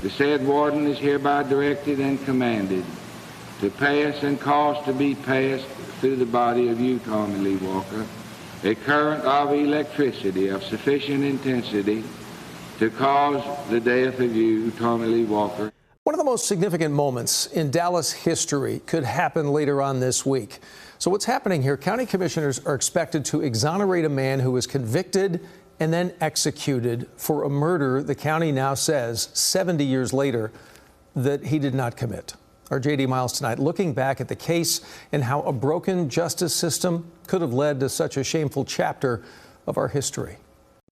The said warden is hereby directed and commanded to pass and cause to be passed through the body of you, Tommy Lee Walker, a current of electricity of sufficient intensity to cause the death of you, Tommy Lee Walker. One of the most significant moments in Dallas history could happen later on this week. So what's happening here? County commissioners are expected to exonerate a man who was convicted and then executed for a murder the county now says 70 years later that he did not commit. Our J.D. Miles tonight looking back at the case and how a broken justice system could have led to such a shameful chapter of our history.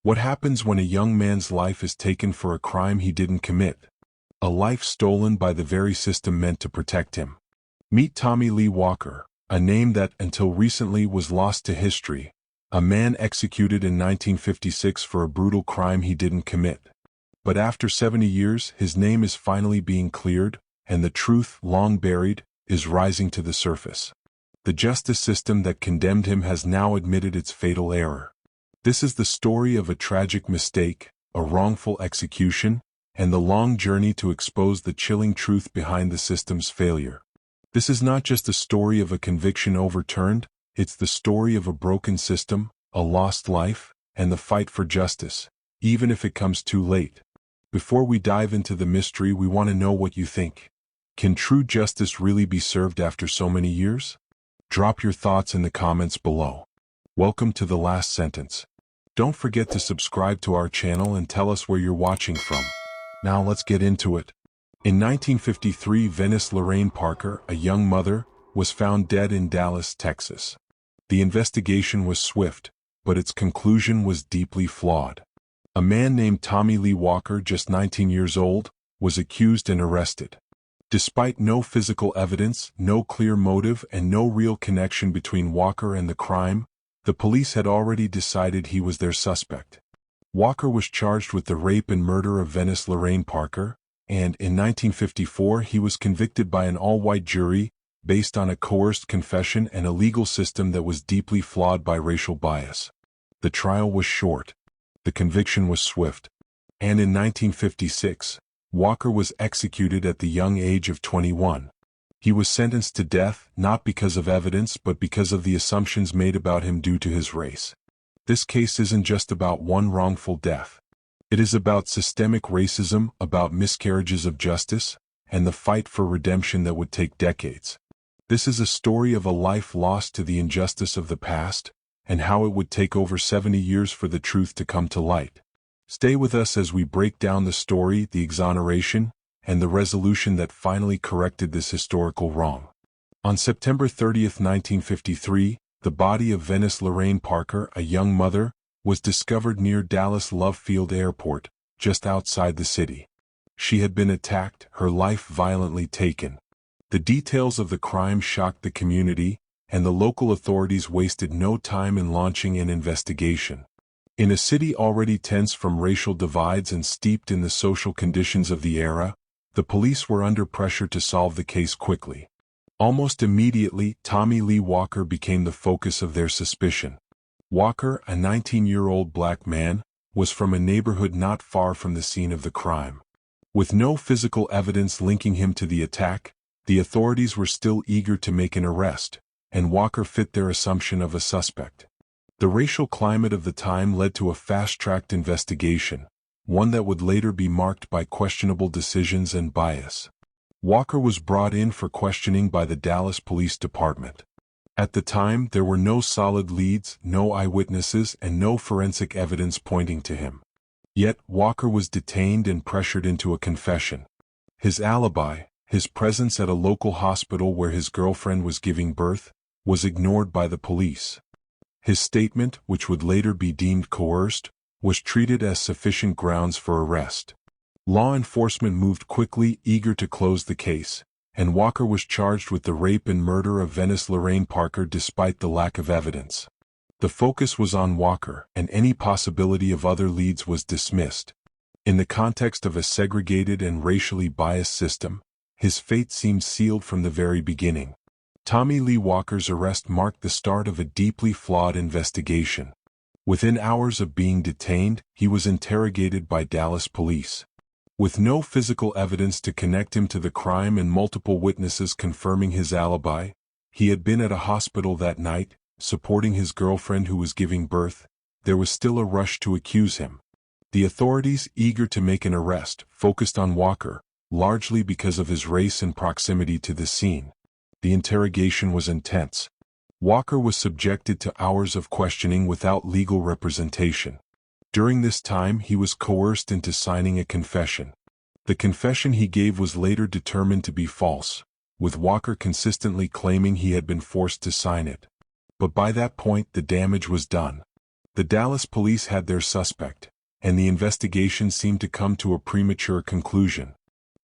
What happens when a young man's life is taken for a crime he didn't commit? A life stolen by the very system meant to protect him. Meet Tommy Lee Walker, a name that until recently was lost to history, a man executed in 1956 for a brutal crime he didn't commit. But after 70 years, his name is finally being cleared, and the truth, long buried, is rising to the surface. The justice system that condemned him has now admitted its fatal error. This is the story of a tragic mistake, a wrongful execution, and the long journey to expose the chilling truth behind the system's failure. This is not just a story of a conviction overturned, it's the story of a broken system, a lost life, and the fight for justice, even if it comes too late. Before we dive into the mystery, we want to know what you think. Can true justice really be served after so many years? Drop your thoughts in the comments below. Welcome to The Last Sentence. Don't forget to subscribe to our channel and tell us where you're watching from. Now let's get into it. In 1953, Venice Lorraine Parker, a young mother, was found dead in Dallas, Texas. The investigation was swift, but its conclusion was deeply flawed. A man named Tommy Lee Walker, just 19 years old, was accused and arrested. Despite no physical evidence, no clear motive, and no real connection between Walker and the crime, the police had already decided he was their suspect. Walker was charged with the rape and murder of Venice Lorraine Parker, and in 1954 he was convicted by an all-white jury based on a coerced confession and a legal system that was deeply flawed by racial bias. The trial was short. The conviction was swift. And in 1956, Walker was executed at the young age of 21. He was sentenced to death not because of evidence but because of the assumptions made about him due to his race. This case isn't just about one wrongful death. It is about systemic racism, about miscarriages of justice, and the fight for redemption that would take decades. This is a story of a life lost to the injustice of the past, and how it would take over 70 years for the truth to come to light. Stay with us as we break down the story, the exoneration, and the resolution that finally corrected this historical wrong. On September 30, 1953, the body of Venice Lorraine Parker, a young mother, was discovered near Dallas Love Field Airport, just outside the city. She had been attacked, her life violently taken. The details of the crime shocked the community, and the local authorities wasted no time in launching an investigation. In a city already tense from racial divides and steeped in the social conditions of the era, the police were under pressure to solve the case quickly. Almost immediately, Tommy Lee Walker became the focus of their suspicion. Walker, a 19-year-old black man, was from a neighborhood not far from the scene of the crime. With no physical evidence linking him to the attack, the authorities were still eager to make an arrest, and Walker fit their assumption of a suspect. The racial climate of the time led to a fast-tracked investigation, one that would later be marked by questionable decisions and bias. Walker was brought in for questioning by the Dallas Police Department. At the time, there were no solid leads, no eyewitnesses, and no forensic evidence pointing to him. Yet, Walker was detained and pressured into a confession. His alibi, his presence at a local hospital where his girlfriend was giving birth, was ignored by the police. His statement, which would later be deemed coerced, was treated as sufficient grounds for arrest. Law enforcement moved quickly, eager to close the case, and Walker was charged with the rape and murder of Venice Lorraine Parker despite the lack of evidence. The focus was on Walker, and any possibility of other leads was dismissed. In the context of a segregated and racially biased system, his fate seemed sealed from the very beginning. Tommy Lee Walker's arrest marked the start of a deeply flawed investigation. Within hours of being detained, he was interrogated by Dallas police. With no physical evidence to connect him to the crime and multiple witnesses confirming his alibi, he had been at a hospital that night, supporting his girlfriend who was giving birth. There was still a rush to accuse him. The authorities, eager to make an arrest, focused on Walker, largely because of his race and proximity to the scene. The interrogation was intense. Walker was subjected to hours of questioning without legal representation. During this time, he was coerced into signing a confession. The confession he gave was later determined to be false, with Walker consistently claiming he had been forced to sign it. But by that point, the damage was done. The Dallas police had their suspect, and the investigation seemed to come to a premature conclusion.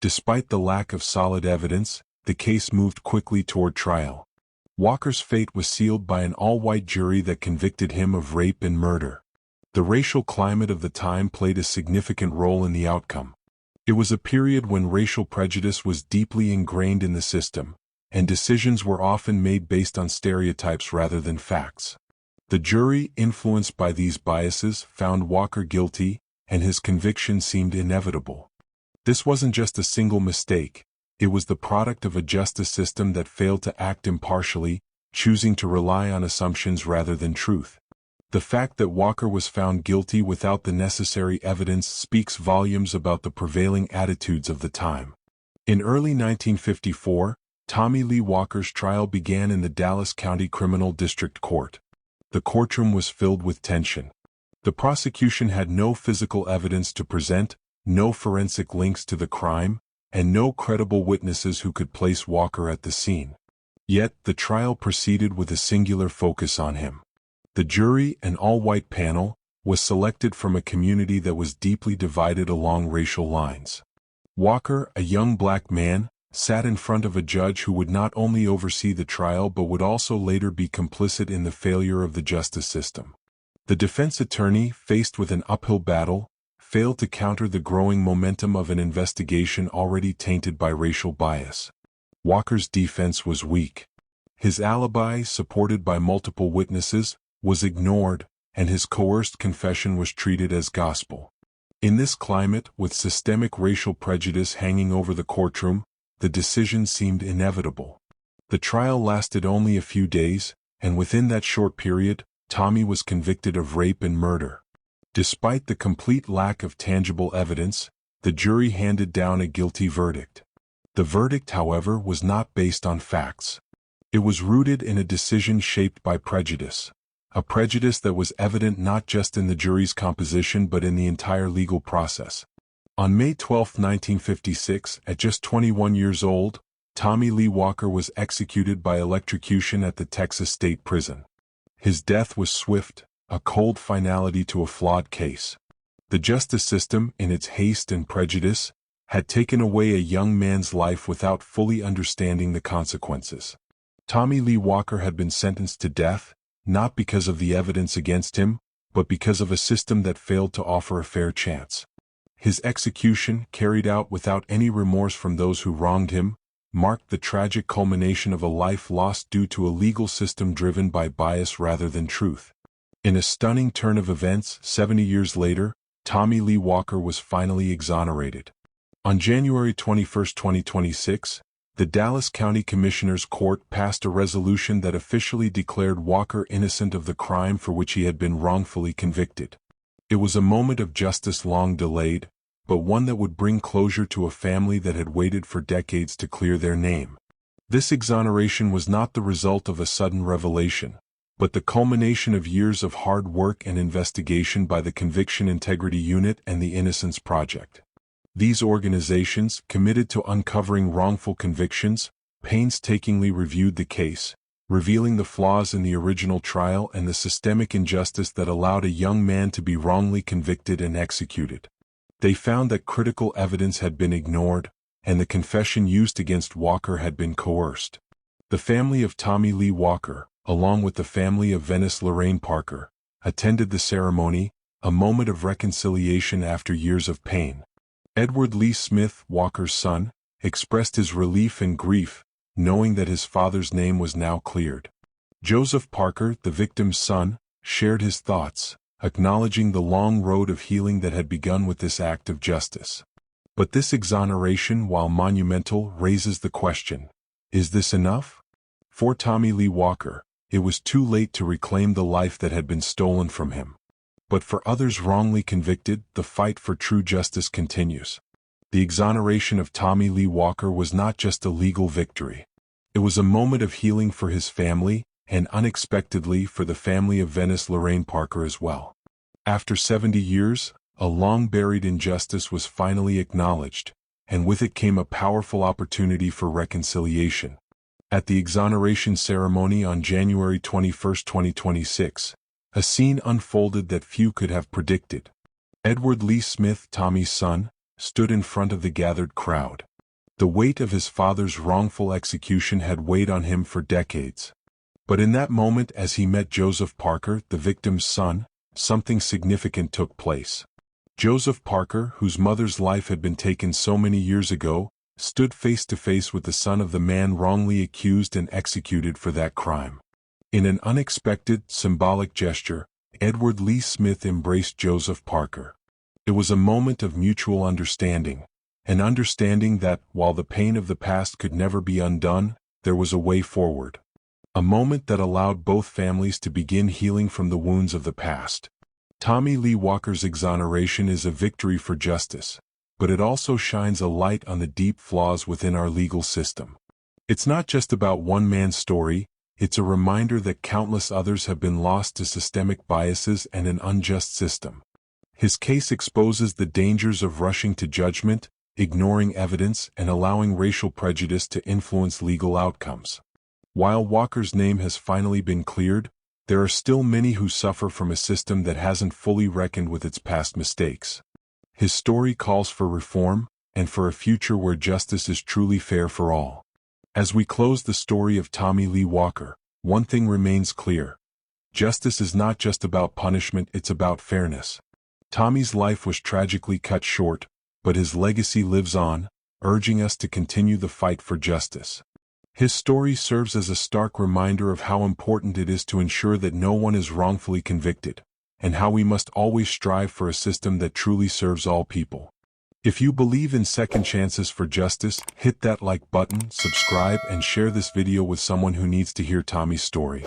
Despite the lack of solid evidence, the case moved quickly toward trial. Walker's fate was sealed by an all-white jury that convicted him of rape and murder. The racial climate of the time played a significant role in the outcome. It was a period when racial prejudice was deeply ingrained in the system, and decisions were often made based on stereotypes rather than facts. The jury, influenced by these biases, found Walker guilty, and his conviction seemed inevitable. This wasn't just a single mistake. It was the product of a justice system that failed to act impartially, choosing to rely on assumptions rather than truth. The fact that Walker was found guilty without the necessary evidence speaks volumes about the prevailing attitudes of the time. In early 1954, Tommy Lee Walker's trial began in the Dallas County Criminal District Court. The courtroom was filled with tension. The prosecution had no physical evidence to present, no forensic links to the crime, and no credible witnesses who could place Walker at the scene. Yet, the trial proceeded with a singular focus on him. The jury, an all-white panel, was selected from a community that was deeply divided along racial lines. Walker, a young black man, sat in front of a judge who would not only oversee the trial but would also later be complicit in the failure of the justice system. The defense attorney, faced with an uphill battle, failed to counter the growing momentum of an investigation already tainted by racial bias. Walker's defense was weak. His alibi, supported by multiple witnesses, was ignored, and his coerced confession was treated as gospel. In this climate, with systemic racial prejudice hanging over the courtroom, the decision seemed inevitable. The trial lasted only a few days, and within that short period, Tommy was convicted of rape and murder. Despite the complete lack of tangible evidence, the jury handed down a guilty verdict. The verdict, however, was not based on facts. It was rooted in a decision shaped by prejudice, a prejudice that was evident not just in the jury's composition but in the entire legal process. On May 12, 1956, at just 21 years old, Tommy Lee Walker was executed by electrocution at the Texas State Prison. His death was swift, a cold finality to a flawed case. The justice system, in its haste and prejudice, had taken away a young man's life without fully understanding the consequences. Tommy Lee Walker had been sentenced to death, not because of the evidence against him, but because of a system that failed to offer a fair chance. His execution, carried out without any remorse from those who wronged him, marked the tragic culmination of a life lost due to a legal system driven by bias rather than truth. In a stunning turn of events, 70 years later, Tommy Lee Walker was finally exonerated. On January 21, 2026, the Dallas County Commissioner's Court passed a resolution that officially declared Walker innocent of the crime for which he had been wrongfully convicted. It was a moment of justice long delayed, but one that would bring closure to a family that had waited for decades to clear their name. This exoneration was not the result of a sudden revelation, but the culmination of years of hard work and investigation by the Conviction Integrity Unit and the Innocence Project. These organizations, committed to uncovering wrongful convictions, painstakingly reviewed the case, revealing the flaws in the original trial and the systemic injustice that allowed a young man to be wrongly convicted and executed. They found that critical evidence had been ignored, and the confession used against Walker had been coerced. The family of Tommy Lee Walker, along with the family of Venice Lorraine Parker, attended the ceremony, a moment of reconciliation after years of pain. Edward Lee Smith, Walker's son, expressed his relief and grief, knowing that his father's name was now cleared. Joseph Parker, the victim's son, shared his thoughts, acknowledging the long road of healing that had begun with this act of justice. But this exoneration, while monumental, raises the question, is this enough? For Tommy Lee Walker, it was too late to reclaim the life that had been stolen from him. But for others wrongly convicted, the fight for true justice continues. The exoneration of Tommy Lee Walker was not just a legal victory. It was a moment of healing for his family, and unexpectedly for the family of Venice Lorraine Parker as well. After 70 years, a long-buried injustice was finally acknowledged, and with it came a powerful opportunity for reconciliation. At the exoneration ceremony on January 21, 2026, a scene unfolded that few could have predicted. Edward Lee Smith, Tommy's son, stood in front of the gathered crowd. The weight of his father's wrongful execution had weighed on him for decades. But in that moment, as he met Joseph Parker, the victim's son, something significant took place. Joseph Parker, whose mother's life had been taken so many years ago, stood face to face with the son of the man wrongly accused and executed for that crime. In an unexpected, symbolic gesture, Edward Lee Smith embraced Joseph Parker. It was a moment of mutual understanding, an understanding that, while the pain of the past could never be undone, there was a way forward. A moment that allowed both families to begin healing from the wounds of the past. Tommy Lee Walker's exoneration is a victory for justice, but it also shines a light on the deep flaws within our legal system. It's not just about one man's story, it's a reminder that countless others have been lost to systemic biases and an unjust system. His case exposes the dangers of rushing to judgment, ignoring evidence, and allowing racial prejudice to influence legal outcomes. While Walker's name has finally been cleared, there are still many who suffer from a system that hasn't fully reckoned with its past mistakes. His story calls for reform, and for a future where justice is truly fair for all. As we close the story of Tommy Lee Walker, one thing remains clear. Justice is not just about punishment, it's about fairness. Tommy's life was tragically cut short, but his legacy lives on, urging us to continue the fight for justice. His story serves as a stark reminder of how important it is to ensure that no one is wrongfully convicted, and how we must always strive for a system that truly serves all people. If you believe in second chances for justice, hit that like button, subscribe, and share this video with someone who needs to hear Tommy's story.